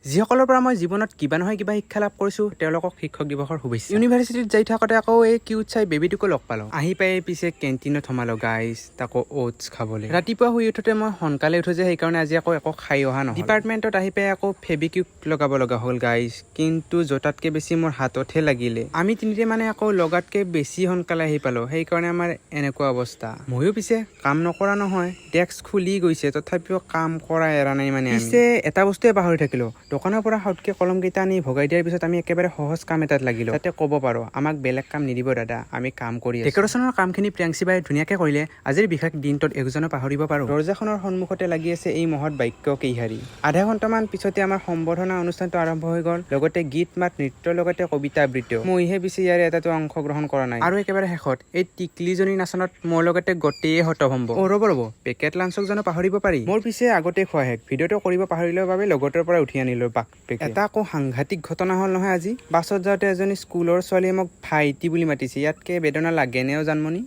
যিসকলৰ পৰা মই জীৱনত কিবা নহয় কিবা শিক্ষা লাভ কৰিছোঁ তেওঁলোকক শিক্ষক দিৱসৰ শুভেচ্ছা। ইউনিভাৰ্চিটিত যাই থাকোঁতে আকৌ এই কিউট চাই বেবীটোকো লগ পালোঁ। আহি পাই পিছে কেণ্টিনত সোমালোঁ গাইজ, তাকো অ'টছ খাবলৈ। ৰাতিপুৱা শুই উঠোতে মই সোনকালে উঠোঁ যে সেইকাৰণে আজি আকৌ একো খাই অহা নহয়। ডিপাৰ্টমেণ্টত আহি পাই আকৌ ফেবিকুইক লগাব লগা হ'ল গাইজ, কিন্তু জোতাতকে বেছি মোৰ হাততহে লাগিলে। আমি তিনিতে মানে আকৌ লগাতকে বেছি সোনকালে আহি পালোঁ, সেইকাৰণে আমাৰ এনেকুৱা অৱস্থা। ময়ো পিছে কাম নকৰা নহয়, ডেস্ক খুলি গৈছে তথাপিও কাম কৰা এৰা নাই মানে। পিছে এটা বস্তুৱে পাহৰি থাকিলোঁ, দোকানৰ পৰা হতকে কলম কেইটা আনি ভগাই দিয়াৰ পিছত আমি একেবাৰে সহজ কাম এটাত লাগিলোঁ, যাতে ক'ব পাৰোঁ আমাক বেলেগ কাম নিদিব দাদা, আমি কাম কৰি আছোঁ। ডেকৰেশ্যনৰ কামখিনি প্ৰিয়াংশী বাই ধুনীয়াকৈ কৰিলে। আজিৰ বিশেষ দিনটোত একজনে পাহৰিব পাৰোঁ। দৰ্জাখনৰ সন্মুখতে লাগি আছে এই মহৎ বাক্য কেইহাৰী। আধা ঘণ্টামান পিছতে আমাৰ সম্বৰ্ধনা অনুষ্ঠানটো আৰম্ভ হৈ গ'ল, লগতে গীত মাত নৃত্যৰ লগতে কবিতা আবৃত্তিও। মইহে পিছে ইয়াৰে এটাতো অংশগ্ৰহণ কৰা নাই। আৰু একেবাৰে শেষত এই টিকলিজনীৰ নাচনত মোৰ লগতে গোটেই হতভম্ব। ৰ'ব পেকেট লাঞ্চক জানো পাহৰিব পাৰি? মোৰ পিছে আগতে খোৱা শেষ, ভিডিঅ'টো কৰিব পাহৰিলেও বাবে লগতৰ পৰা উঠি আনিলোঁ বাক পেকেট। এটা আকৌ সাংঘাতিক ঘটনা হ'ল নহয় আজি। বাছত যাওঁতে এজনী স্কুলৰ ছোৱালীয়ে মোক ভাইটি বুলি মাতিছে, ইয়াতকে বেদনা লাগেনেও জানমনি।